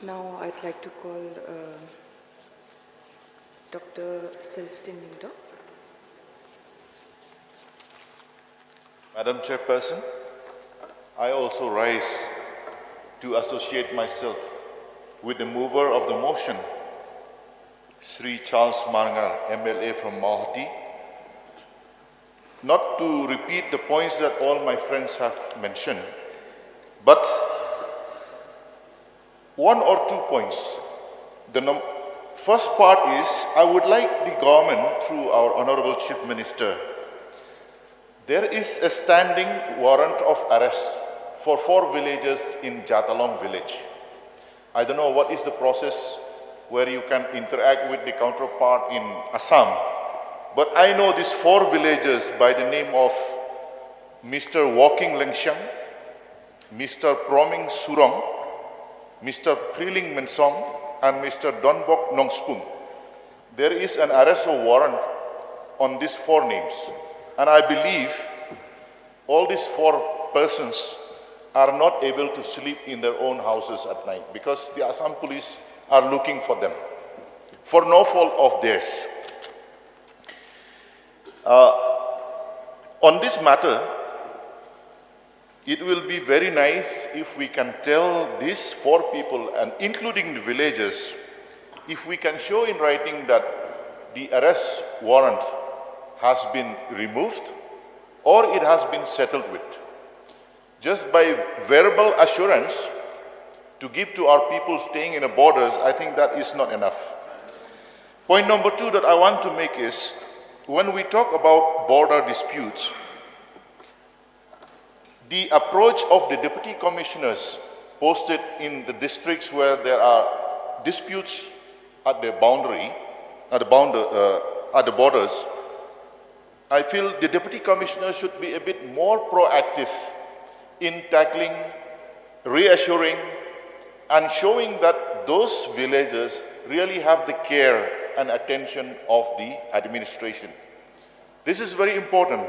Now I'd like to call Dr. Celestine Lindo. Madam Chairperson, I also rise to associate myself with the mover of the motion, Sri Charles Marngar, MLA from Mauhati, not to repeat the points that all my friends have mentioned, but one or two points. The first part is, I would like the government, through our Honorable Chief Minister, there is a standing warrant of arrest for 4 villagers in Jatalong village. I don't know what is the process where you can interact with the counterpart in Assam, but I know these 4 villagers by the name of Mr. Walking Lengxiang, Mr. Proming Surong, Mr. Priling Mensong, and Mr. Donbok Nongspung. There is an arrest warrant on these 4 names, and I believe all these 4 persons are not able to sleep in their own houses at night because the Assam police are looking for them for no fault of theirs. On this matter, it will be very nice if we can tell these 4 people, and including the villagers, if we can show in writing that the arrest warrant has been removed or it has been settled with. Just by verbal assurance to give to our people staying in the borders, I think that is not enough. Point number 2 that I want to make is, when we talk about border disputes, the approach of the deputy commissioners posted in the districts where there are disputes at the boundary, at the borders, I feel the deputy commissioners should be a bit more proactive in tackling, reassuring, and showing that those villagers really have the care and attention of the administration. This is very important.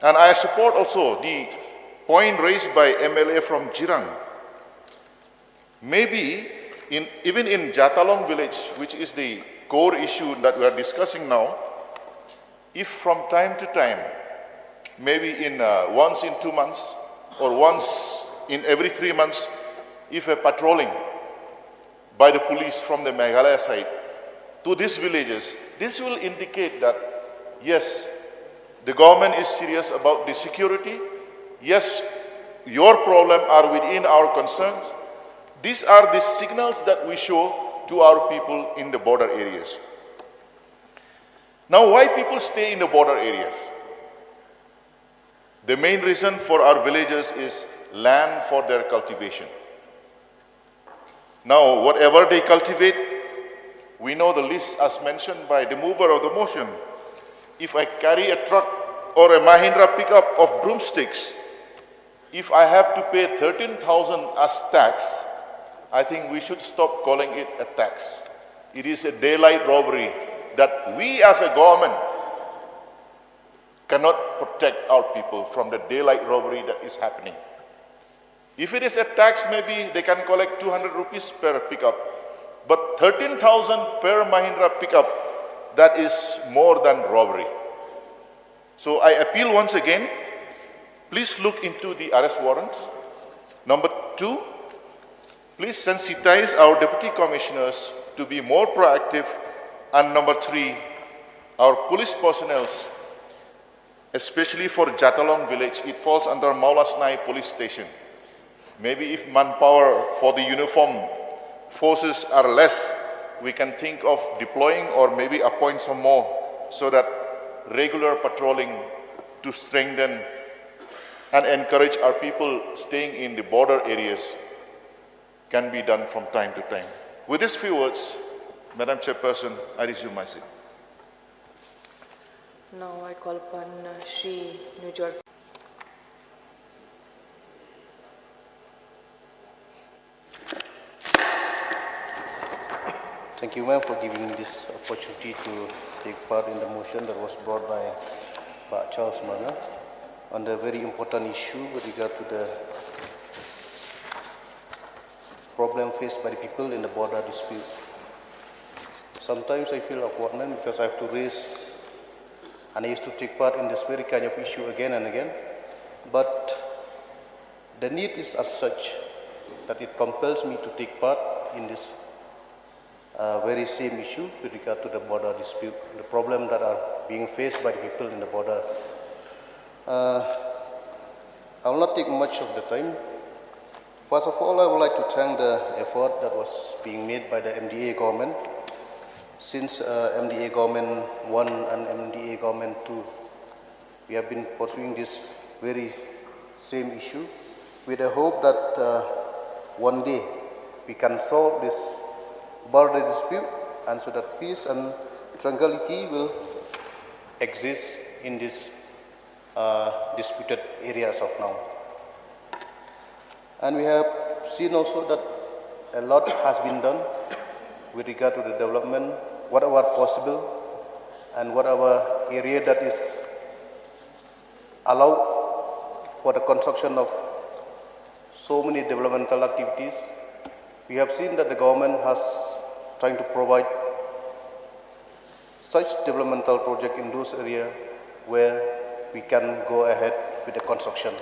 And I support also the point raised by MLA from Jirang. Maybe even in Jatalong village, which is the core issue that we are discussing now, if from time to time, maybe in once in 2 months or once in every 3 months, if a patrolling by the police from the Meghalaya side to these villages, this will indicate that yes, the government is serious about the security. Yes, your problems are within our concerns. These are the signals that we show to our people in the border areas. Now, why people stay in the border areas? The main reason for our villagers is land for their cultivation. Now, whatever they cultivate, we know the list as mentioned by the mover of the motion. If I carry a truck or a Mahindra pickup of broomsticks, if I have to pay 13,000 as tax, I think we should stop calling it a tax. It is a daylight robbery that we as a government cannot protect our people from the daylight robbery that is happening. If it is a tax, maybe they can collect 200 rupees per pickup, but 13,000 per Mahindra pickup, that is more than robbery. So I appeal once again, please look into the arrest warrants. Number 2, please sensitize our deputy commissioners to be more proactive. And number 3, our police personnel, especially for Jatalong village, it falls under Maulasnai police station. Maybe if manpower for the uniform forces are less, we can think of deploying or maybe appoint some more so that regular patrolling to strengthen and encourage our people staying in the border areas can be done from time to time. With these few words, Madam Chairperson, I resume my seat. Now I call upon Shri Nujor. Thank you, ma'am, for giving me this opportunity to take part in the motion that was brought by Charles Marngar on the very important issue with regard to the problem faced by the people in the border dispute. Sometimes I feel awkwardness because I have to raise, and I used to take part in this very kind of issue again and again, but the need is as such that it compels me to take part in this very same issue with regard to the border dispute, the problem that are being faced by the people in the border. I will not take much of the time. First of all, I would like to thank the effort that was being made by the MDA government. Since MDA government 1 and MDA government 2, we have been pursuing this very same issue with the hope that one day we can solve this border dispute, and so that peace and tranquility will exist in these disputed areas of now. And we have seen also that a lot has been done with regard to the development, whatever possible, and whatever area that is allowed for the construction of so many developmental activities. We have seen that the government has trying to provide such developmental project in those areas where we can go ahead with the construction.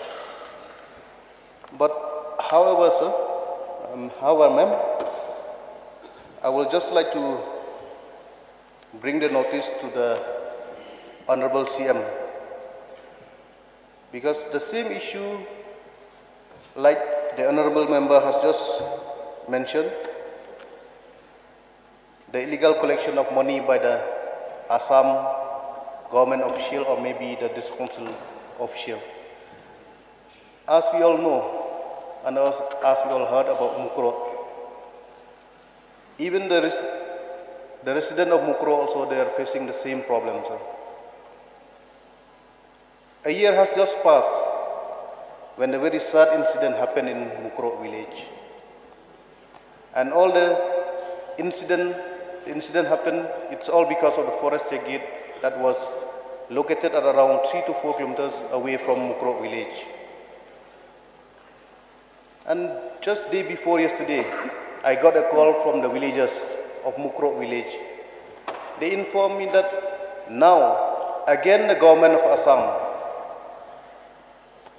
But however, sir, ma'am, I would just like to bring the notice to the Honorable CM, because the same issue, like the Honorable Member has just mentioned, the illegal collection of money by the Assam government official or maybe the district council official. As we all know, and as we all heard about Mukro, even the resident of Mukro also, they are facing the same problem, sir. A year has just passed when the very sad incident happened in Mukro village. And all the incident happened, it's all because of the forest check gate that was located at around 3 to 4 kilometers away from Mukro village. And just day before yesterday, I got a call from the villagers of Mukro village. They informed me that now, again the government of Assam,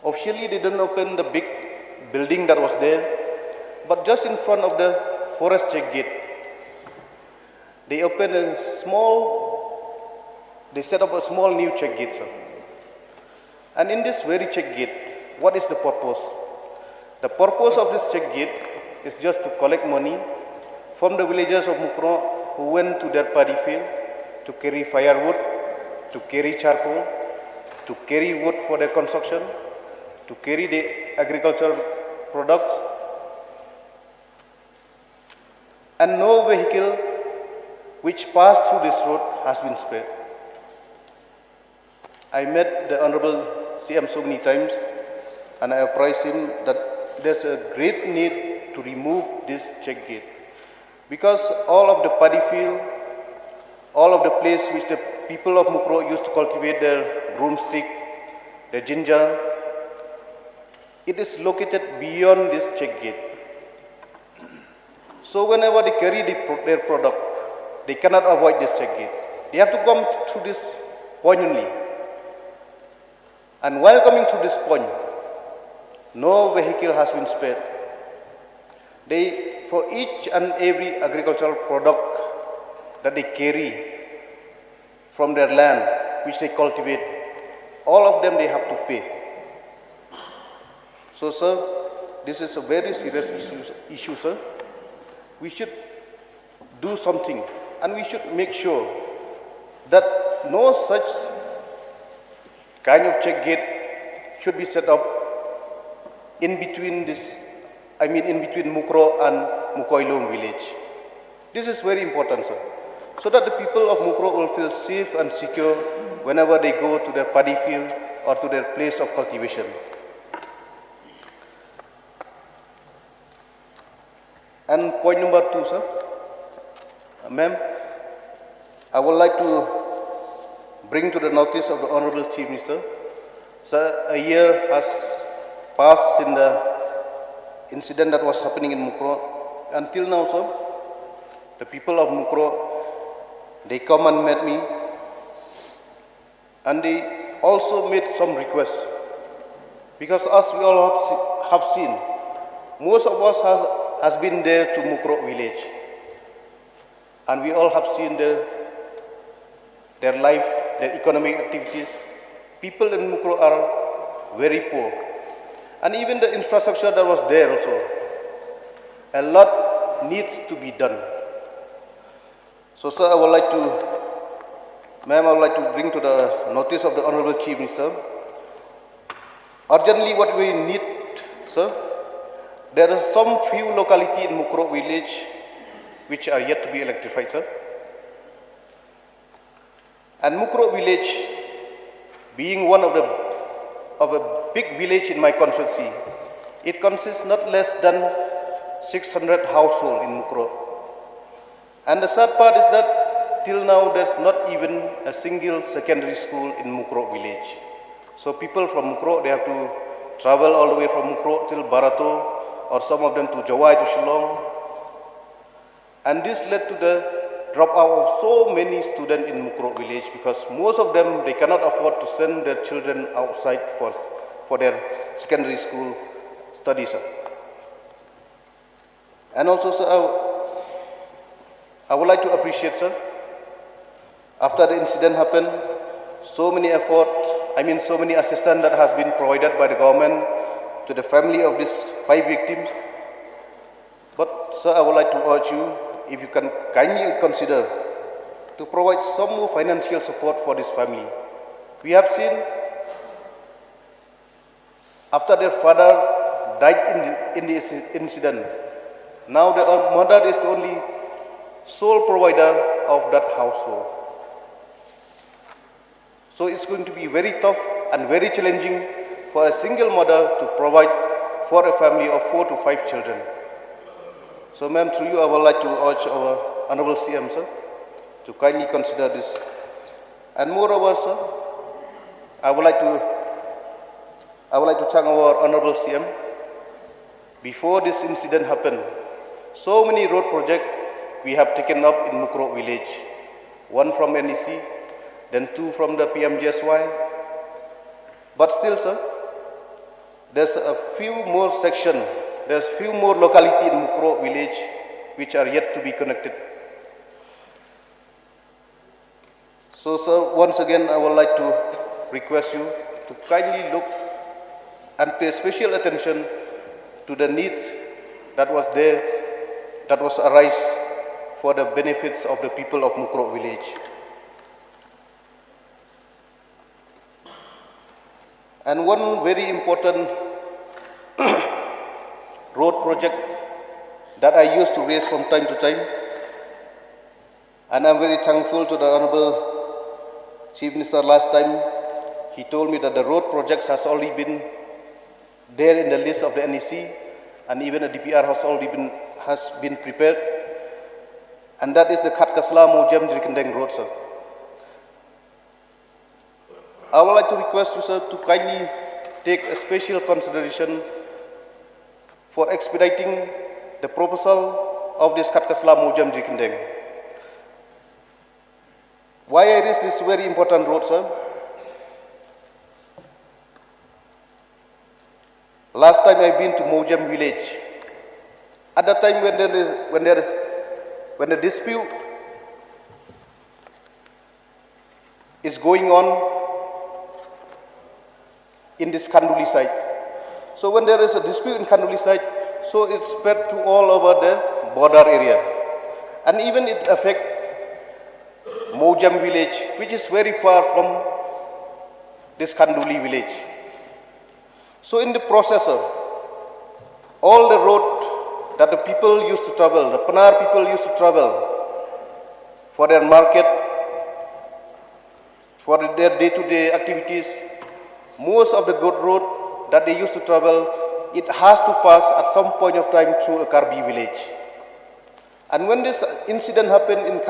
officially they didn't open the big building that was there, but just in front of the forest check gate, they opened they set up a small new check gate, sir. And in this very check gate, what is the purpose? The purpose of this check gate is just to collect money from the villagers of Mukro who went to their paddy field to carry firewood, to carry charcoal, to carry wood for their construction, to carry the agricultural products, and no vehicle which passed through this road has been spared. I met the Honorable CM so many times, and I apprised him that there's a great need to remove this check gate, because all of the paddy field, all of the place which the people of Mukro used to cultivate their broomstick, their ginger, it is located beyond this check gate. So whenever they carry their product, they cannot avoid this check gate. They have to come through this point only. And while coming to this point, no vehicle has been spared. For each and every agricultural product that they carry from their land, which they cultivate, all of them they have to pay. So, sir, this is a very serious issue, sir. We should do something, and we should make sure that no such kind of check gate should be set up in between Mukro and Mukoilum village. This is very important, sir, so that the people of Mukro will feel safe and secure whenever they go to their paddy field or to their place of cultivation. And point number 2, sir. Ma'am, I would like to bring to the notice of the Honorable Chief Minister. Sir, a year has passed in the incident that was happening in Mukro, until now, sir, the people of Mukro, they come and met me, and they also made some requests. Because as we all have seen, most of us has been there to Mukro village, and we all have seen their life, their economic activities. People in Mukro are very poor, and even the infrastructure that was there also, a lot needs to be done. So, sir, I would like to bring to the notice of the Honorable Chief Minister, urgently what we need, sir, there are some few localities in Mukro village which are yet to be electrified, sir. And Mukro village, being one of a big village in my constituency, it consists not less than 600 households in Mukro. And the sad part is that till now there's not even a single secondary school in Mukro village. So people from Mukro, they have to travel all the way from Mukro till Barato, or some of them to Jawai, to Shillong. And this led to the dropout of so many students in Mukro village, because most of them, they cannot afford to send their children outside for their secondary school studies. And also, sir, I would like to appreciate, sir, after the incident happened, so many so many assistance that has been provided by the government to the family of these 5 victims. But, sir, I would like to urge you, if you can kindly consider to provide some more financial support for this family. We have seen, after their father died in the incident, now the mother is the only sole provider of that household. So it's going to be very tough and very challenging for a single mother to provide for a family of 4 to 5 children. So, ma'am, through you, I would like to urge our Honorable CM, sir, to kindly consider this. And moreover, sir, I would like to thank our Honorable CM. Before this incident happened, so many road projects we have taken up in Mukro village. 1 from NEC, then 2 from the PMGSY. But still, sir, there's a few more sections, there's few more localities in Mukro village which are yet to be connected. So, sir, once again, I would like to request you to kindly look and pay special attention to the needs that was there, that was arise for the benefits of the people of Mukro village. And one very important road project that I used to raise from time to time, and I'm very thankful to the Honorable Chief Minister last time. He told me that the road projects has already been there in the list of the NEC, and even a DPR has been prepared, and that is the Khatkasla Mojam Jirikendeng Road, sir. I would like to request you, sir, to kindly take a special consideration for expediting the proposal of this Khatkasla Mojam Jirikendeng. Why I raise this very important road, sir? Last time I've been to Mojam village. At that time when the dispute is going on in this Kanduli site. So when there is a dispute in Kanduli site, so it spread to all over the border area. And even it affects Mojam village, which is very far from this Kanduli village. So in the process, all the road that the people used to travel, the Panar people used to travel for their market, for their day-to-day activities, most of the good road that they used to travel, it has to pass at some point of time through a Karbi village. And when this incident happened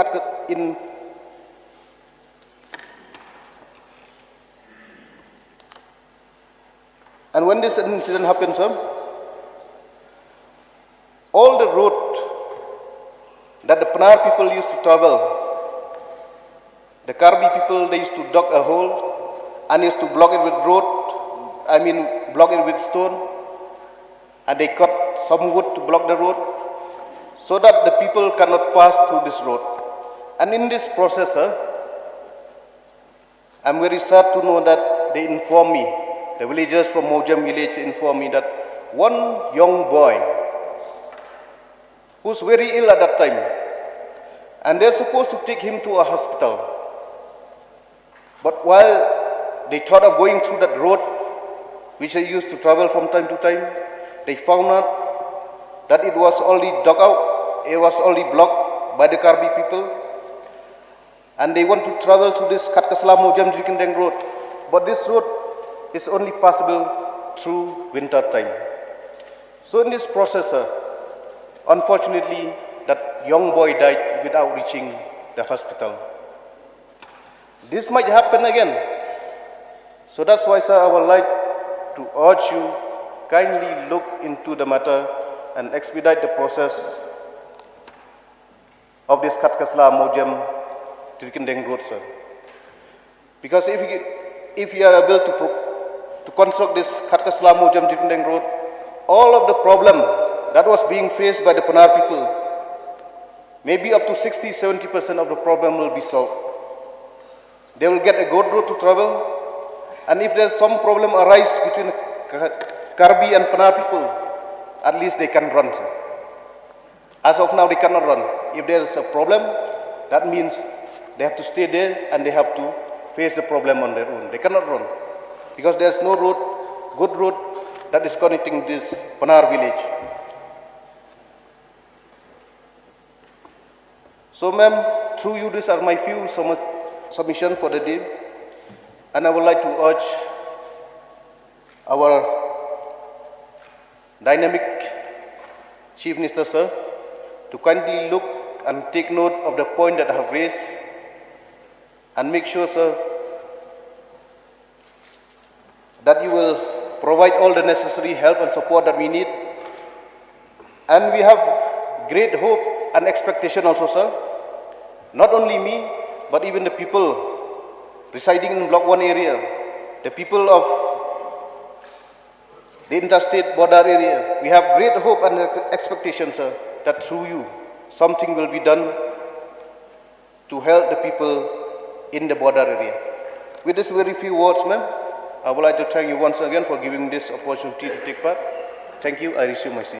sir, all the road that the Panar people used to travel. The Karbi people, they used to dug a hole and used to block it with block it with stone, and they cut some wood to block the road so that the people cannot pass through this road. And in this process, I'm very sad to know that they inform me, the villagers from Mojam village inform me that one young boy who's very ill at that time, and they're supposed to take him to a hospital. But while they thought of going through that road, which they used to travel from time to time, they found out that it was already dug out, it was already blocked by the Karbi people, and they want to travel to this Katkasla Mojam Jikendeng road. But this road is only possible through winter time. So in this process, unfortunately, that young boy died without reaching the hospital. This might happen again. So that's why, sir, I would like to urge you, kindly look into the matter and expedite the process of this Katkasla Mojam Jikendeng road, sir. Because if you are able to construct this Katkasla Mojam Jikendeng road, all of the problem that was being faced by the Panar people, maybe up to 60-70% of the problem will be solved. They will get a good road to travel, and if there's some problem arise between Karbi and Panar people, at least they can run, sir. As of now, they cannot run. If there is a problem, that means they have to stay there and they have to face the problem on their own. They cannot run because there's no road, good road that is connecting this Panar village. So, ma'am, through you, these are my few submissions for the day, and I would like to urge our dynamic Chief Minister, sir, to kindly look and take note of the point that I have raised, and make sure, sir, that you will provide all the necessary help and support that we need. And we have great hope and expectation also, sir. Not only me, but even the people residing in Block 1 area, the people of the interstate border area. We have great hope and expectation, sir, that through you, something will be done to help the people in the border area. With these very few words, ma'am, I would like to thank you once again for giving this opportunity to take part. Thank you. I resume my seat.